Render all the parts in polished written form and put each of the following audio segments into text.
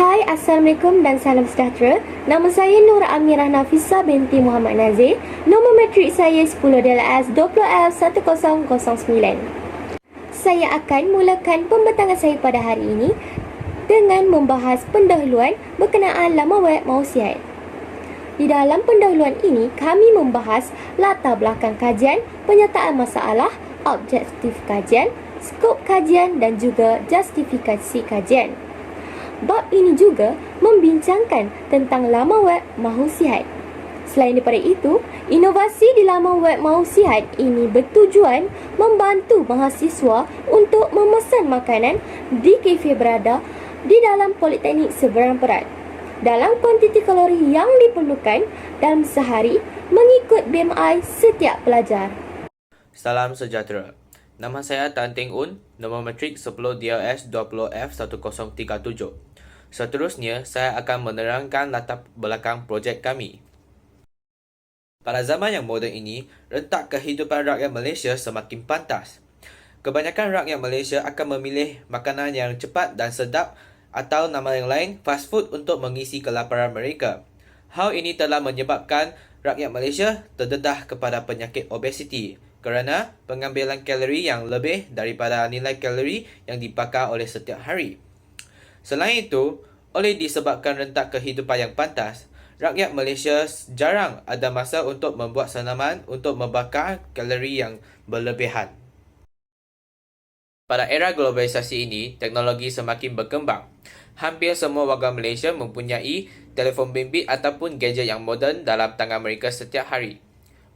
Hai, Assalamualaikum dan salam sejahtera. Nama saya Nur Amirah Nafisa binti Muhammad Nazir. Nombor matrik saya 10DLS 20F1009. Saya akan mulakan pembentangan saya pada hari ini dengan membahas pendahuluan berkenaan laman web Mahu Sihat. Di dalam pendahuluan ini, kami membahas latar belakang kajian, penyertaan masalah, objektif kajian, skop kajian dan juga justifikasi kajian. Bab ini juga membincangkan tentang laman web Mahu Sihat. Selain daripada itu, inovasi di laman web Mahu Sihat ini bertujuan membantu mahasiswa untuk memesan makanan di kafe berada di dalam Politeknik Seberang Perak dalam kuantiti kalori yang diperlukan dalam sehari mengikut BMI setiap pelajar. Salam sejahtera. Nama saya Tan Teng Un, nombor matrik 10DLS 20F1037. Seterusnya, saya akan menerangkan latar belakang projek kami. Pada zaman yang moden ini, rentak kehidupan rakyat Malaysia semakin pantas. Kebanyakan rakyat Malaysia akan memilih makanan yang cepat dan sedap atau nama yang lain fast food untuk mengisi kelaparan mereka. Hal ini telah menyebabkan rakyat Malaysia terdedah kepada penyakit obesiti kerana pengambilan kalori yang lebih daripada nilai kalori yang dibakar oleh setiap hari. Selain itu, oleh disebabkan rentak kehidupan yang pantas, rakyat Malaysia jarang ada masa untuk membuat senaman untuk membakar kalori yang berlebihan. Pada era globalisasi ini, teknologi semakin berkembang. Hampir semua warga Malaysia mempunyai telefon bimbit ataupun gadget yang moden dalam tangan mereka setiap hari.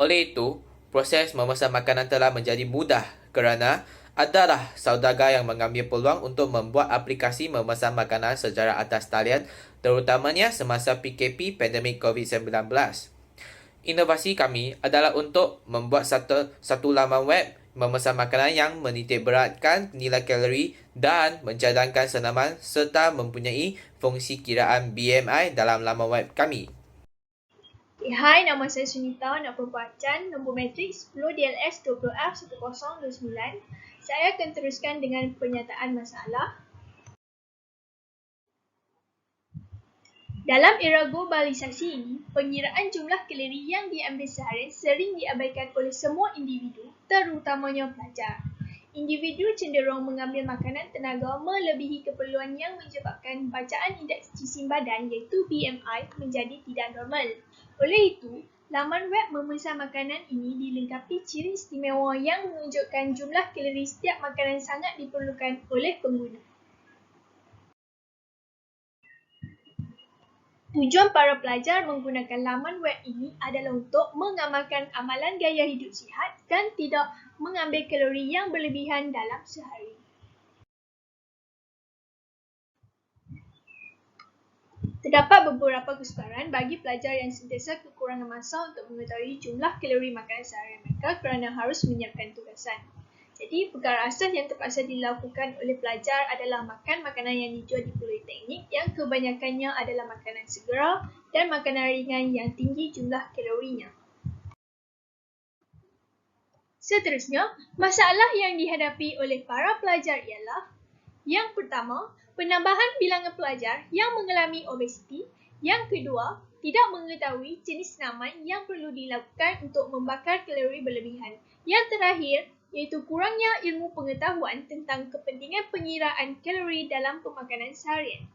Oleh itu, proses memesan makanan telah menjadi mudah kerana adalah saudagar yang mengambil peluang untuk membuat aplikasi memesan makanan secara atas talian, terutamanya semasa PKP pandemik COVID-19. Inovasi kami adalah untuk membuat satu laman web memesan makanan yang menitik beratkan nilai kalori dan mencadangkan senaman serta mempunyai fungsi kiraan BMI dalam laman web kami. Hai, nama saya Sunita, nak perempuan, nombor matrik 10DLS 20F1029. Saya akan teruskan dengan penyataan masalah. Dalam era globalisasi ini, pengiraan jumlah kalori yang diambil seharian sering diabaikan oleh semua individu, terutamanya pelajar. Individu cenderung mengambil makanan tenaga melebihi keperluan yang menyebabkan bacaan indeks jisim badan iaitu BMI menjadi tidak normal. Oleh itu, laman web memesan makanan ini dilengkapi ciri istimewa yang menunjukkan jumlah kalori setiap makanan sangat diperlukan oleh pengguna. Tujuan para pelajar menggunakan laman web ini adalah untuk mengamalkan amalan gaya hidup sihat dan tidak mengambil kalori yang berlebihan dalam sehari. Terdapat beberapa kesukaran bagi pelajar yang sentiasa kekurangan masa untuk mengetahui jumlah kalori makanan seharian mereka kerana harus menyiapkan tugasan. Jadi, perkara asas yang terpaksa dilakukan oleh pelajar adalah makan makanan yang dijual di politeknik yang kebanyakannya adalah makanan segera dan makanan ringan yang tinggi jumlah kalorinya. Seterusnya, masalah yang dihadapi oleh para pelajar ialah: yang pertama, penambahan bilangan pelajar yang mengalami obesiti. Yang kedua, tidak mengetahui jenis senaman yang perlu dilakukan untuk membakar kalori berlebihan. Yang terakhir, iaitu kurangnya ilmu pengetahuan tentang kepentingan pengiraan kalori dalam pemakanan seharian.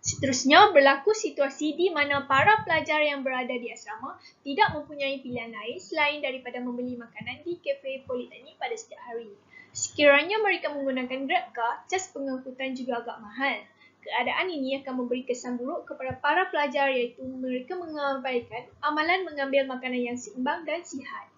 Seterusnya, berlaku situasi di mana para pelajar yang berada di asrama tidak mempunyai pilihan lain selain daripada membeli makanan di kafe politeknik pada setiap hari. Sekiranya mereka menggunakan GrabCar, cas pengangkutan juga agak mahal. Keadaan ini akan memberi kesan buruk kepada para pelajar iaitu mereka mengabaikan amalan mengambil makanan yang seimbang dan sihat.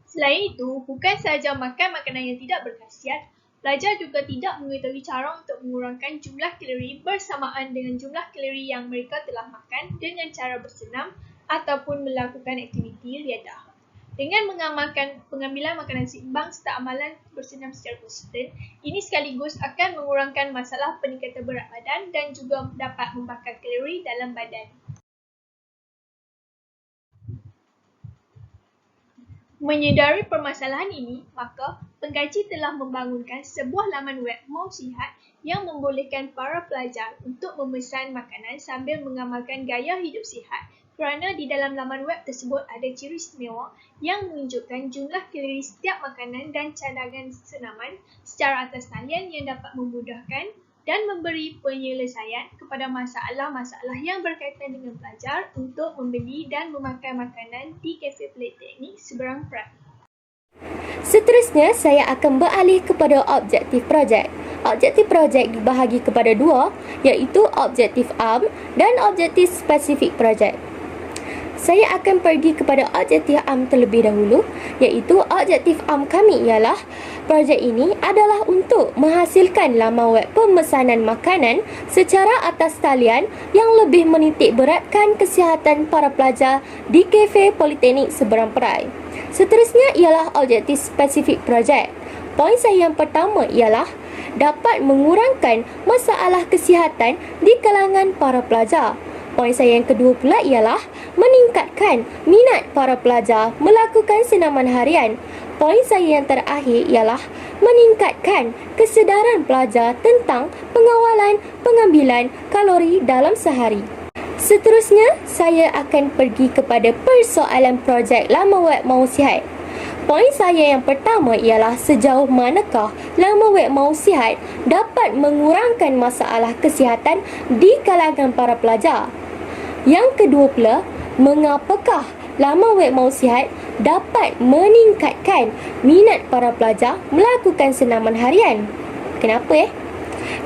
Selain itu, bukan sahaja makan makanan yang tidak berkhasiat, pelajar juga tidak mengetahui cara untuk mengurangkan jumlah kalori bersamaan dengan jumlah kalori yang mereka telah makan dengan cara bersenam ataupun melakukan aktiviti riadah. Dengan mengamalkan pengambilan makanan seimbang serta amalan bersenam secara konsisten, ini sekaligus akan mengurangkan masalah peningkatan berat badan dan juga dapat membakar kalori dalam badan. Menyedari permasalahan ini, maka pengkaji telah membangunkan sebuah laman web Mau Sihat yang membolehkan para pelajar untuk memesan makanan sambil mengamalkan gaya hidup sihat kerana di dalam laman web tersebut ada ciri istimewa yang menunjukkan jumlah kalori setiap makanan dan cadangan senaman secara atas talian yang dapat memudahkan dan memberi penyelesaian kepada masalah-masalah yang berkaitan dengan pelajar untuk membeli dan memakan makanan di Kafe Politeknik Seberang Perai. Seterusnya, saya akan beralih kepada objektif projek. Objektif projek dibahagi kepada dua, iaitu objektif am dan objektif spesifik projek. Saya akan pergi kepada objektif am terlebih dahulu, iaitu objektif am kami ialah projek ini adalah untuk menghasilkan laman web pemesanan makanan secara atas talian yang lebih menitik beratkan kesihatan para pelajar di Kafe Politeknik Seberang Perai. Seterusnya ialah objektif spesifik projek. Poin saya yang pertama ialah dapat mengurangkan masalah kesihatan di kalangan para pelajar. Poin saya yang kedua pula ialah meningkatkan minat para pelajar melakukan senaman harian. Poin saya yang terakhir ialah meningkatkan kesedaran pelajar tentang pengawalan pengambilan kalori dalam sehari. Seterusnya, saya akan pergi kepada persoalan projek laman web Mau Sihat. Poin saya yang pertama ialah sejauh manakah laman web Mau Sihat dapat mengurangkan masalah kesihatan di kalangan para pelajar. Yang kedua pula, mengapakah laman web Mau Sihat dapat meningkatkan minat para pelajar melakukan senaman harian? Kenapa?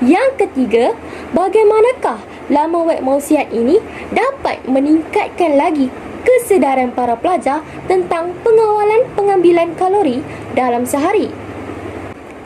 Yang ketiga, bagaimanakah laman web Mau Sihat ini dapat meningkatkan lagi kesedaran para pelajar tentang pengawalan pengambilan kalori dalam sehari?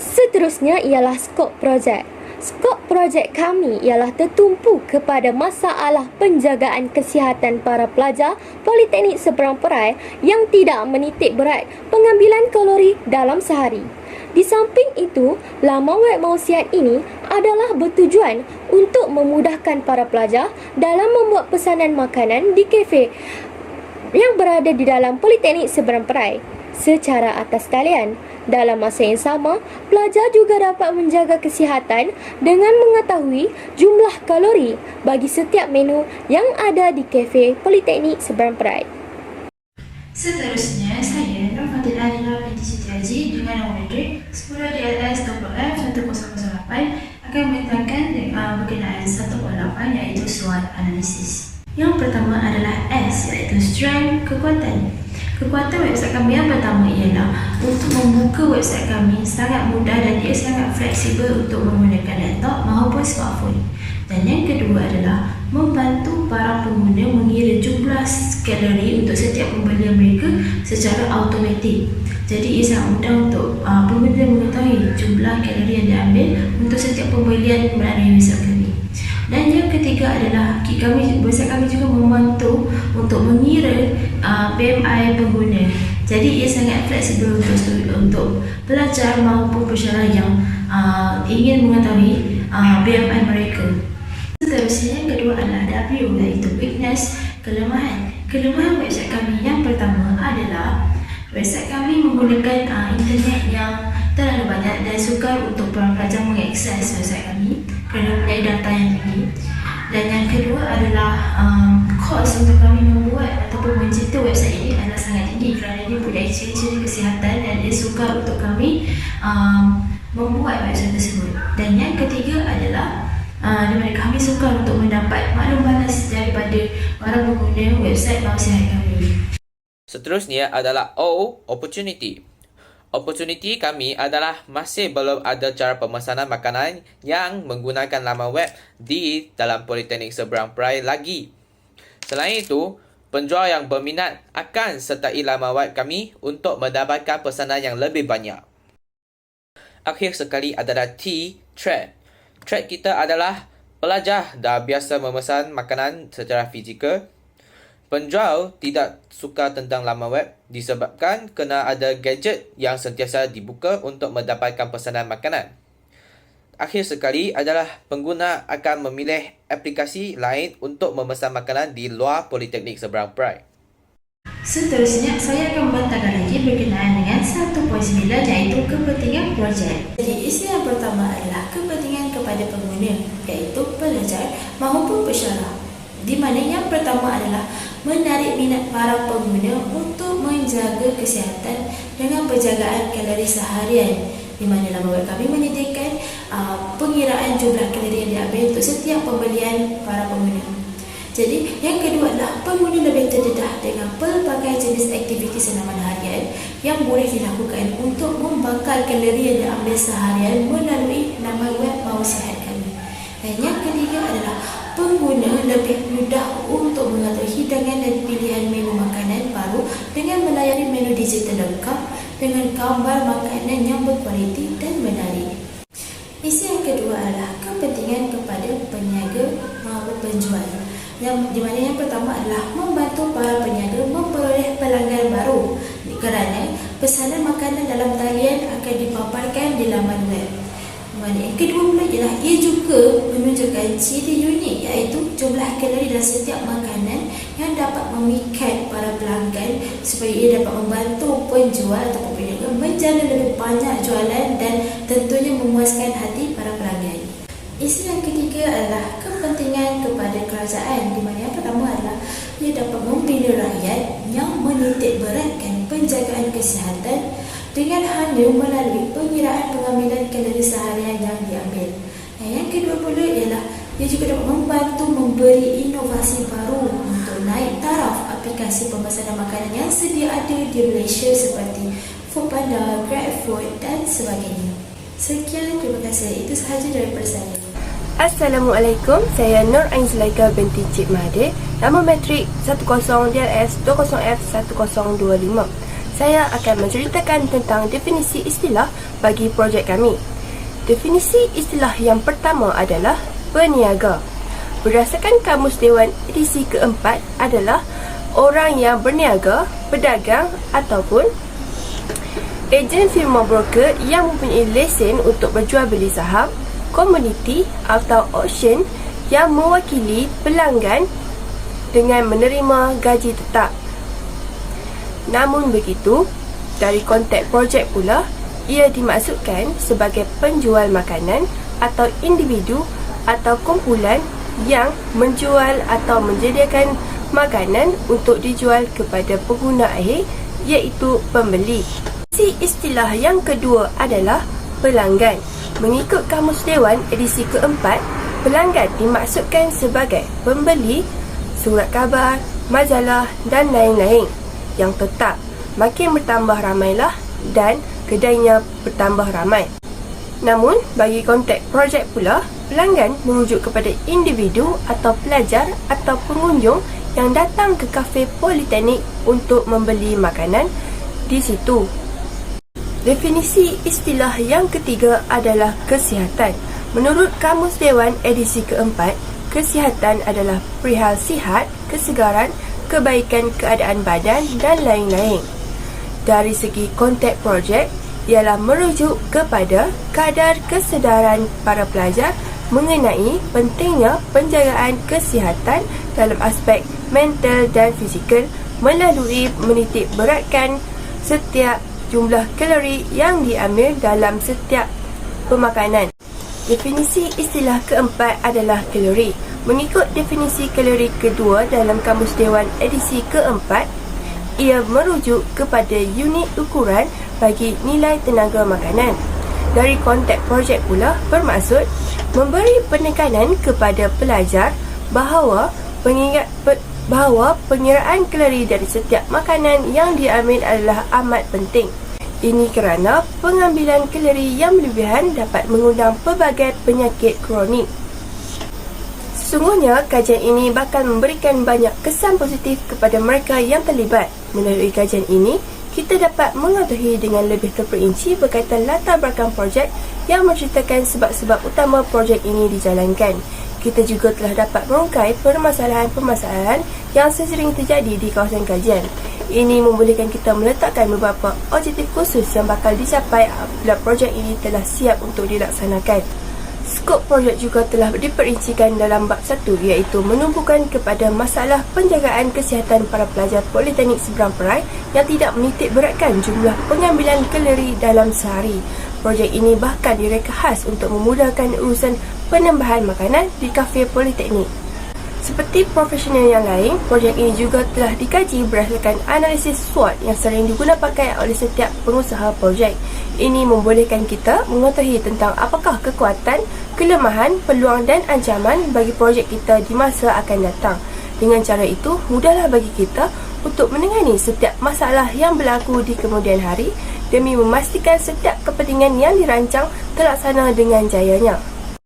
Seterusnya ialah skop projek. Skop projek kami ialah tertumpu kepada masalah penjagaan kesihatan para pelajar Politeknik Seberang Perai yang tidak menitik berat pengambilan kalori dalam sehari. Di samping itu, laman web Mau Sihat ini adalah bertujuan untuk memudahkan para pelajar dalam membuat pesanan makanan di kafe yang berada di dalam Politeknik Seberang Perai secara atas talian. Dalam masa yang sama, pelajar juga dapat menjaga kesihatan dengan mengetahui jumlah kalori bagi setiap menu yang ada di Kafe Politeknik Seberang Perai. Seterusnya, saya Nurfatin Adila binti Siti Haji dengan nombor matrik 10 DLS WF 1008 akan menerangkan berkenaan 1.8 iaitu SWOT analisis. Yang pertama adalah S iaitu strength, kekuatan. Kekuatan website kami yang pertama ialah untuk membuka website kami sangat mudah dan dia sangat fleksibel untuk menggunakan laptop maupun smartphone. Dan yang kedua adalah membantu para pengguna mengira jumlah kalori untuk setiap pembelian mereka secara automatik. Jadi ia sangat mudah untuk pengguna mengetahui jumlah kalori yang diambil untuk setiap pembelian melalui website kami. Dan yang ketiga adalah website kami juga membantu untuk mengira BMI pengguna. Jadi ia sangat fleksibel untuk pelajar maupun pensyarah yang ingin mengetahui BMI mereka. Seterusnya yang kedua adalah W iaitu weakness, kelemahan. Kelemahan website kami yang pertama adalah website kami menggunakan internet yang terlalu banyak dan sukar untuk para pelajar mengakses website kami kerana mempunyai data yang tinggi. Dan yang kedua adalah kos untuk kami membuat ataupun mencipta website ini adalah sangat tinggi kerana dia mempunyai ciri-ciri kesihatan dan dia sukar untuk kami membuat website tersebut. Dan yang ketiga adalah di mana kami sukar untuk mendapat maklum balas daripada para pengguna website Mau Sihat kami. Seterusnya adalah O, opportunity. Opportunity kami adalah masih belum ada cara pemesanan makanan yang menggunakan laman web di dalam Politeknik Seberang Perai lagi. Selain itu, penjual yang berminat akan sertai laman web kami untuk mendapatkan pesanan yang lebih banyak. Akhir sekali adalah T, threat. Threat kita adalah pelajar dah biasa memesan makanan secara fizikal. Penjual tidak suka tentang laman web disebabkan kena ada gadget yang sentiasa dibuka untuk mendapatkan pesanan makanan. Akhir sekali adalah pengguna akan memilih aplikasi lain untuk memesan makanan di luar Politeknik Seberang Perai. Seterusnya, saya akan membantahkan lagi berkenaan dengan 1.9 iaitu kepentingan projek. Jadi, isi yang pertama adalah kepentingan kepada pengguna iaitu pelajar maupun pesyarah. Di mana yang pertama adalah menarik minat para pengguna untuk menjaga kesihatan dengan penjagaan kalori seharian. Di mana dalam web kami menyediakan pengiraan jumlah kalori yang diambil untuk setiap pembelian para pengguna. Jadi, yang kedua adalah pengguna lebih terdedah dengan pelbagai jenis aktiviti senaman harian yang boleh dilakukan untuk membakar kalori yang diambil seharian melalui laman web Mau Sihat kami. Dan yang ketiga adalah pengguna lebih mudah untuk mengatur hidangan dan pilihan menu makanan baru dengan melayari menu digital lengkap dengan gambar makanan yang berkualiti dan menarik. Isi yang kedua adalah kepentingan kepada peniaga maupun penjual. Di mana yang pertama adalah membantu para peniaga memperoleh pelanggan baru kerana pesanan makanan dalam talian akan dipaparkan di laman web. Yang kedua pula ialah ia juga menunjukkan ciri unik iaitu jumlah kalori dalam setiap makanan yang dapat memikat para pelanggan supaya ia dapat membantu penjual atau peniaga menjana lebih banyak jualan dan tentunya memuaskan hati para pelanggan. Isi yang ketiga adalah kepentingan kepada kerajaan, di mana yang pertama adalah ia dapat membina rakyat yang menitik beratkan penjagaan kesihatan dengan hanya melalui pengiraan pengambilan kalori seharian yang diambil. Dan yang kedua pula ialah ia juga dapat membantu memberi inovasi baru untuk naik taraf aplikasi pemesanan makanan yang sedia ada di Malaysia seperti Foodpanda, GrabFood dan sebagainya. Sekian, terima kasih. Itu sahaja daripada saya. Assalamualaikum, saya Nur Ain Zulaika binti Cik Mahathir, nama matrik 10DLS20F1025. Saya akan menceritakan tentang definisi istilah bagi projek kami. Definisi istilah yang pertama adalah peniaga. Berdasarkan Kamus Dewan edisi keempat adalah orang yang berniaga, pedagang ataupun ejen firma broker yang mempunyai lesen untuk berjual beli saham, komoditi atau auction yang mewakili pelanggan dengan menerima gaji tetap. Namun begitu, dari konteks projek pula, ia dimaksudkan sebagai penjual makanan atau individu atau kumpulan yang menjual atau menyediakan makanan untuk dijual kepada pengguna akhir, iaitu pembeli. Istilah yang kedua adalah pelanggan. Mengikut Kamus Dewan edisi keempat, pelanggan dimaksudkan sebagai pembeli surat khabar, majalah dan lain-lain yang tetap. Makin bertambah ramailah dan kedainya bertambah ramai. Namun, bagi konteks projek pula, pelanggan merujuk kepada individu atau pelajar atau pengunjung yang datang ke kafe politeknik untuk membeli makanan di situ. Definisi istilah yang ketiga adalah kesihatan. Menurut Kamus Dewan edisi keempat, kesihatan adalah perihal sihat, kesegaran, kebaikan keadaan badan dan lain-lain. Dari segi konteks projek, ialah merujuk kepada kadar kesedaran para pelajar mengenai pentingnya penjagaan kesihatan dalam aspek mental dan fizikal melalui menitik beratkan setiap jumlah kalori yang diambil dalam setiap pemakanan. Definisi istilah keempat adalah kalori. Mengikut definisi kalori kedua dalam Kamus Dewan edisi keempat, ia merujuk kepada unit ukuran bagi nilai tenaga makanan. Dari konteks projek pula bermaksud memberi penekanan kepada pelajar bahawa pengiraan kalori dari setiap makanan yang diambil adalah amat penting. Ini kerana pengambilan kalori yang berlebihan dapat mengundang pelbagai penyakit kronik. Sesungguhnya, kajian ini bakal memberikan banyak kesan positif kepada mereka yang terlibat. Melalui kajian ini, kita dapat mengetahui dengan lebih terperinci berkaitan latar belakang projek yang menceritakan sebab-sebab utama projek ini dijalankan. Kita juga telah dapat merungkai permasalahan-permasalahan yang sesering terjadi di kawasan kajian. Ini membolehkan kita meletakkan beberapa objektif khusus yang bakal dicapai apabila projek ini telah siap untuk dilaksanakan. Skop projek juga telah diperincikan dalam bab 1 iaitu menumpukan kepada masalah penjagaan kesihatan para pelajar Politeknik Seberang Perai yang tidak menitik beratkan jumlah pengambilan kalori dalam sehari. Projek ini bahkan direka khas untuk memudahkan urusan penambahan makanan di kafe Politeknik. Seperti profesional yang lain, projek ini juga telah dikaji berdasarkan analisis SWOT yang sering digunakan pakai oleh setiap pengusaha projek. Ini membolehkan kita mengetahui tentang apakah kekuatan, kelemahan, peluang dan ancaman bagi projek kita di masa akan datang. Dengan cara itu, mudahlah bagi kita untuk menangani setiap masalah yang berlaku di kemudian hari demi memastikan setiap kepentingan yang dirancang terlaksana dengan jayanya.